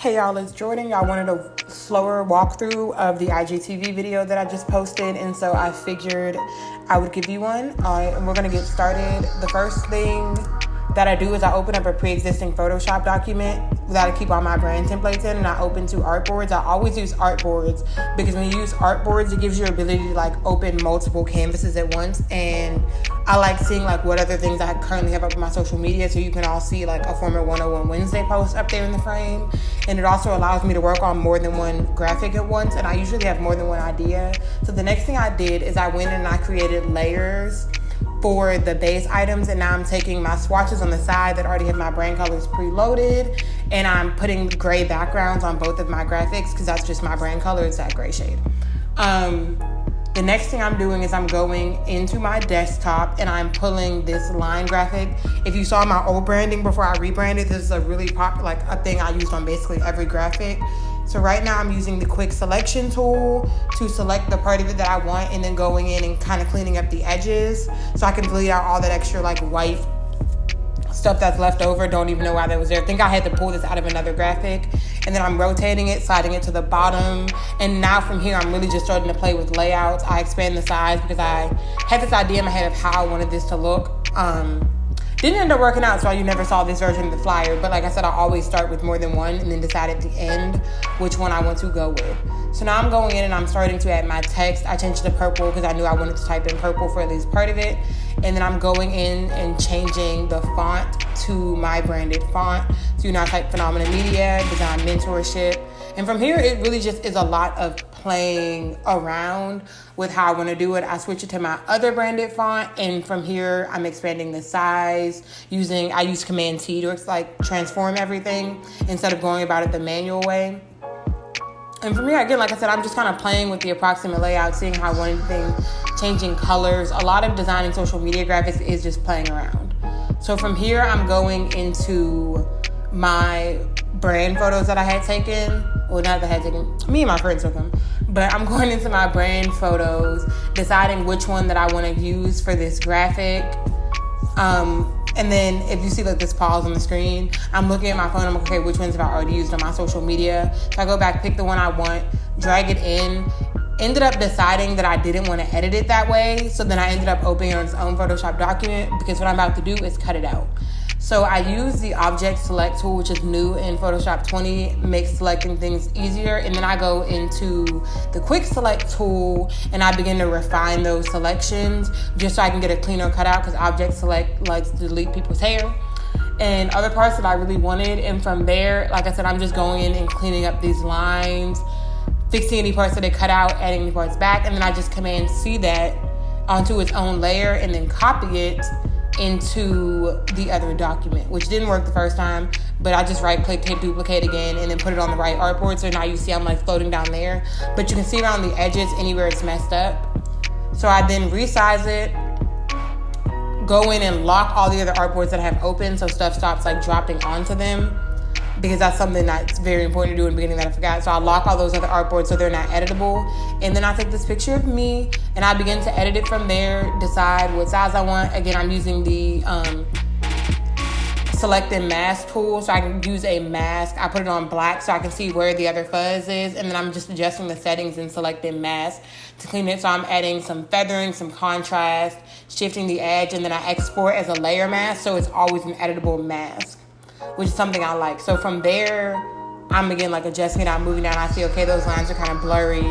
Hey y'all, it's Jordan. Y'all wanted a slower walkthrough of the IGTV video that I just posted, and so I figured I would give you one. And we're gonna get started. The first thing that I do is I open up a pre-existing Photoshop document that I keep all my brand templates in, and I open two artboards. I always use artboards because when you use artboards, it gives you the ability to open multiple canvases at once, and I like seeing what other things I currently have up on my social media, so you can all see a former 101 Wednesday post up there in the frame. And it also allows me to work on more than one graphic at once, and I usually have more than one idea. So the next thing I did is I went and I created layers for the base items, and now I'm taking my swatches on the side that already have my brand colors preloaded, and I'm putting gray backgrounds on both of my graphics because that's just my brand color. It's that gray shade. The next thing I'm doing is I'm going into my desktop and I'm pulling this line graphic. If you saw my old branding before I rebranded, this is a really popular, a thing I used on basically every graphic. So right now I'm using the quick selection tool to select the part of it that I want, and then going in and kind of cleaning up the edges so I can delete out all that extra white stuff that's left over. Don't even know why that was there. I think I had to pull this out of another graphic, and then I'm rotating it, sliding it to the bottom. And now from here, I'm really just starting to play with layouts. I expand the size because I had this idea in my head of how I wanted this to look. Didn't end up working out, so you never saw this version of the flyer. But like I said, I always start with more than one and then decide at the end which one I want to go with. So now I'm going in and I'm starting to add my text. I changed it to purple because I knew I wanted to type in purple for at least part of it. And then I'm going in and changing the font to my branded font. So I type Phenomena Media, Design Mentorship. And from here, it really just is a lot of playing around with how I want to do it. I switch it to my other branded font, and from here, I'm expanding the size. I use Command T to transform everything instead of going about it the manual way. And from here, again, like I said, I'm just kind of playing with the approximate layout, seeing how I want anything, changing colors. A lot of designing social media graphics is just playing around. So from here, I'm going into my brand photos that I had taken. Well, not that I had taken, me and my friends took them. But I'm going into my brand photos, deciding which one that I want to use for this graphic. And then if you see this pause on the screen, I'm looking at my phone, I'm like, okay, which ones have I already used on my social media? So I go back, pick the one I want, drag it in. Ended up deciding that I didn't want to edit it that way. So then I ended up opening it on its own Photoshop document because what I'm about to do is cut it out. So I use the Object Select tool, which is new in Photoshop 20, makes selecting things easier. And then I go into the Quick Select tool and I begin to refine those selections just so I can get a cleaner cutout because Object Select likes to delete people's hair and other parts that I really wanted. And from there, like I said, I'm just going in and cleaning up these lines, fixing any parts that they cut out, adding any parts back. And then I just Command C that onto its own layer and then copy it into the other document, which didn't work the first time, but I just right-click, hit duplicate again, and then put it on the right artboard. So now you see I'm floating down there, but you can see around the edges anywhere it's messed up. So I then resize it, go in and lock all the other artboards that I have open so stuff stops dropping onto them, because that's something that's very important to do in the beginning that I forgot. So I lock all those other artboards so they're not editable. And then I take this picture of me and I begin to edit it from there, decide what size I want. Again, I'm using the Select and Mask tool so I can use a mask. I put it on black so I can see where the other fuzz is. And then I'm just adjusting the settings in Select and Mask to clean it. So I'm adding some feathering, some contrast, shifting the edge, and then I export as a layer mask so it's always an editable mask, which is something I like. So from there, I'm again adjusting it out, moving down. I see, okay, those lines are kind of blurry.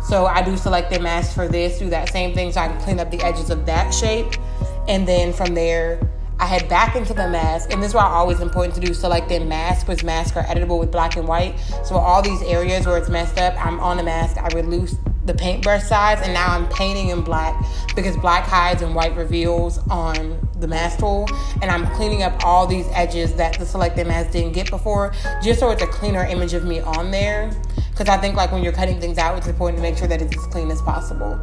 So I do Select and Mask for this, do that same thing so I can clean up the edges of that shape. And then from there, I head back into the mask. And this is why always important to do Select and Mask, because masks are editable with black and white. So all these areas where it's messed up, I'm on the mask, I reduce the paintbrush size, and now I'm painting in black because black hides and white reveals on the mask tool. And I'm cleaning up all these edges that the Select and Mask didn't get before, just so it's a cleaner image of me on there. Because I think when you're cutting things out, it's important to make sure that it's as clean as possible.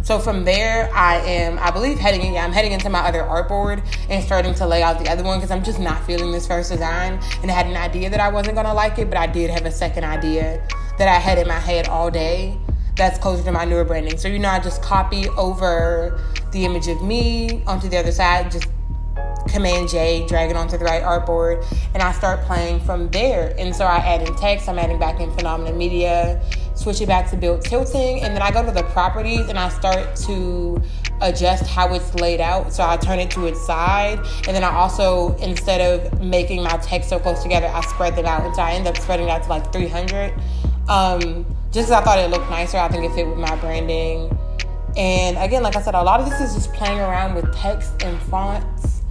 So from there, I believe I'm heading into my other artboard and starting to lay out the other one because I'm just not feeling this first design. And I had an idea that I wasn't going to like it, but I did have a second idea that I had in my head all day that's closer to my newer branding. So, I just copy over the image of me onto the other side, just Command J, drag it onto the right artboard, and I start playing from there. And so I add in text, I'm adding back in Phenomena Media, switch it back to build tilting, and then I go to the properties and I start to adjust how it's laid out. So I turn it to its side, and then I also, instead of making my text so close together, I spread them out. And so I end up spreading it out to like 300, just because I thought it looked nicer. I think it fit with my branding. And again, like I said, a lot of this is just playing around with text and fonts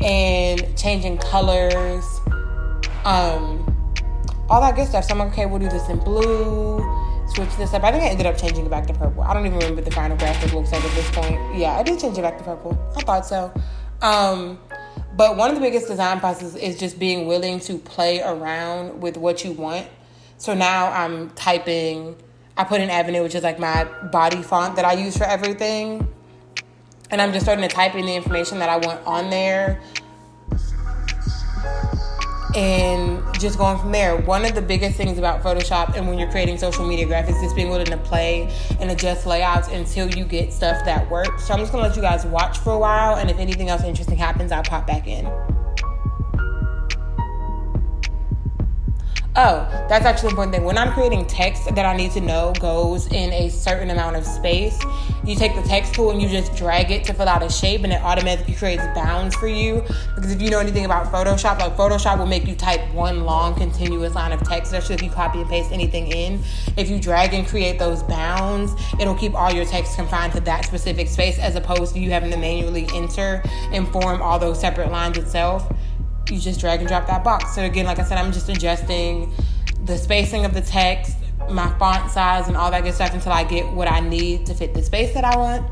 and changing colors, all that good stuff. So I'm like, okay, we'll do this in blue, switch this up. I think I ended up changing it back to purple. I don't even remember what the final graphic looks like at this point. Yeah, I did change it back to purple. I thought so. But one of the biggest design processes is just being willing to play around with what you want. So now I'm typing, I put in Avenue, which is like my body font that I use for everything. And I'm just starting to type in the information that I want on there and just going from there. One of the biggest things about Photoshop and when you're creating social media graphics is being willing to play and adjust layouts until you get stuff that works. So I'm just going to let you guys watch for a while, and if anything else interesting happens, I'll pop back in. Oh, that's actually an important thing. When I'm creating text that I need to know goes in a certain amount of space, you take the text tool and you just drag it to fill out a shape, and it automatically creates bounds for you. Because if you know anything about Photoshop, like Photoshop will make you type one long continuous line of text, especially if you copy and paste anything in. If you drag and create those bounds, it'll keep all your text confined to that specific space, as opposed to you having to manually enter and form all those separate lines itself. You just drag and drop that box. So again, like I said, I'm just adjusting the spacing of the text, my font size, and all that good stuff until I get what I need to fit the space that I want.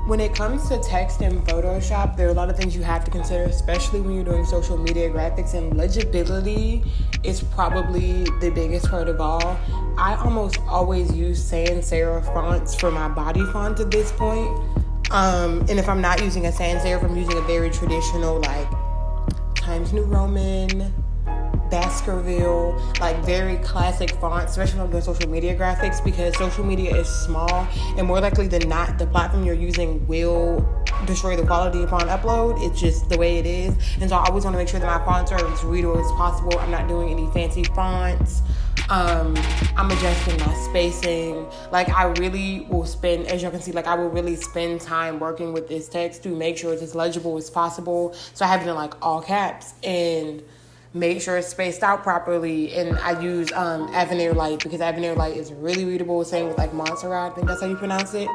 When it comes to text in Photoshop, there are a lot of things you have to consider, especially when you're doing social media graphics, and legibility is probably the biggest part of all. I almost always use sans serif fonts for my body font at this point. And if I'm not using a sans serif, I'm using a very traditional, like, Times New Roman, Baskerville, like very classic fonts, especially when I'm doing social media graphics, because social media is small and more likely than not, the platform you're using will destroy the quality upon upload. It's just the way it is. And so I always want to make sure that my fonts are as readable as possible. I'm not doing any fancy fonts. I'm adjusting my spacing. Like, I really will spend, as you can see, like, I will really spend time working with this text to make sure it's as legible as possible. So I have it in like all caps and make sure it's spaced out properly. And I use Avenir Light, because Avenir Light is really readable. Same with like Montserrat, I think that's how you pronounce it.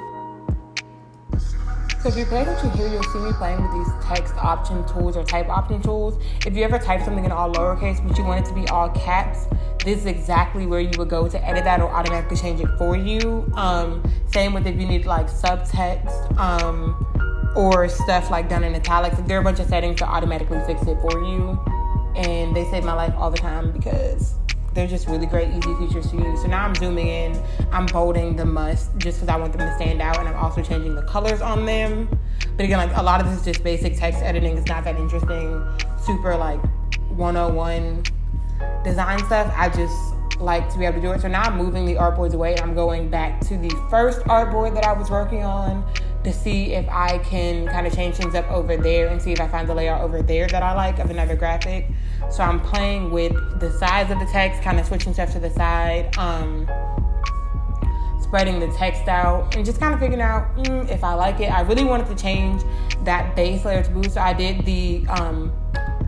So if you pay attention here, you'll see me playing with these text option tools or type option tools. If you ever type something in all lowercase but you want it to be all caps, this is exactly where you would go to edit that or automatically change it for you. Same with if you need like subtext or stuff like done in italics. There are a bunch of settings to automatically fix it for you. And they save my life all the time because they're just really great, easy features to use. So now I'm zooming in, I'm bolding the must just because I want them to stand out, and I'm also changing the colors on them. But again, like, a lot of this is just basic text editing. It's not that interesting, super like 101 design stuff. I just like to be able to do it. So now I'm moving the artboards away, and I'm going back to the first artboard that I was working on to see if I can kind of change things up over there and see if I find the layout over there that I like of another graphic. So I'm playing with the size of the text, kind of switching stuff to the side, spreading the text out, and just kind of figuring out if I like it. I really wanted to change that base layer to blue, so I did the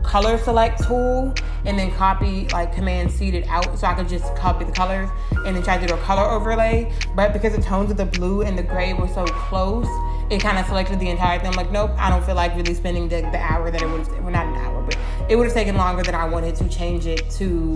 color select tool and then copy, like, command seated out, so I could just copy the colors and then try to do a color overlay. But because the tones of the blue and the gray were so close, it kind of selected the entire thing. I'm like, nope, I don't feel like really spending the hour that it would have, well, not an hour, but it would have taken longer than I wanted to change it to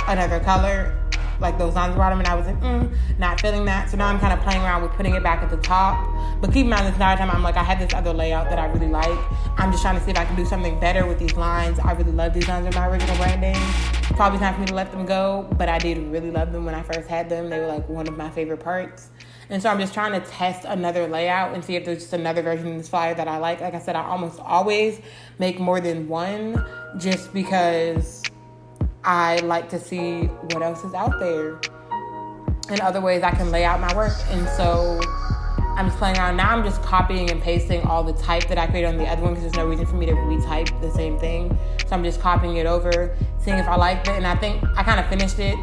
another color, like those lines bottom, and I was like, not feeling that. So now I'm kind of playing around with putting it back at the top. But keep in mind, this entire time, I'm like, I had this other layout that I really like. I'm just trying to see if I can do something better with these lines. I really love these lines in my original branding. Probably time for me to let them go, but I did really love them when I first had them. They were like one of my favorite parts. And so I'm just trying to test another layout and see if there's just another version of this flyer that I like. Like I said, I almost always make more than one just because I like to see what else is out there and other ways I can lay out my work. And so I'm just playing around. Now I'm just copying and pasting all the type that I created on the other one because there's no reason for me to retype the same thing. So I'm just copying it over, seeing if I like it. And I think I kind of finished it.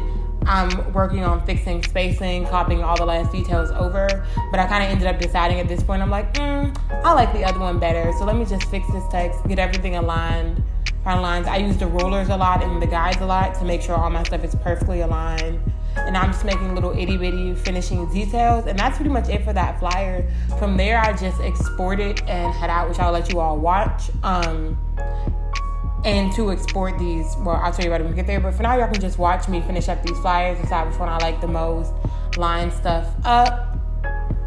I'm working on fixing spacing, copying all the last details over. But I kind of ended up deciding at this point, I'm like, I like the other one better. So let me just fix this text, get everything aligned, find lines. I use the rulers a lot and the guides a lot to make sure all my stuff is perfectly aligned. And I'm just making little itty bitty finishing details. And that's pretty much it for that flyer. From there, I just export it and head out, which I'll let you all watch. And to export these, well, I'll tell you about it when we get there. But for now, y'all can just watch me finish up these flyers, decide which one I like the most, line stuff up,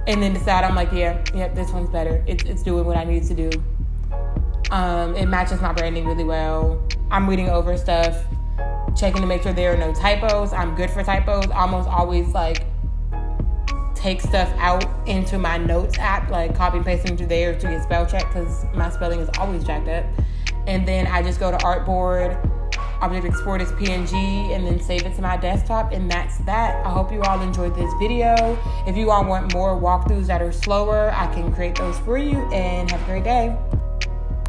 and then decide, I'm like, yep, this one's better. It's doing what I need to do. It matches my branding really well. I'm reading over stuff, checking to make sure there are no typos. I'm good for typos. I almost always take stuff out into my notes app, like copy and paste into there to get spell check because my spelling is always jacked up. And then I just go to artboard, object export as PNG, and then save it to my desktop, and that's that. I hope you all enjoyed this video. If you all want more walkthroughs that are slower, I can create those for you, and have a great day.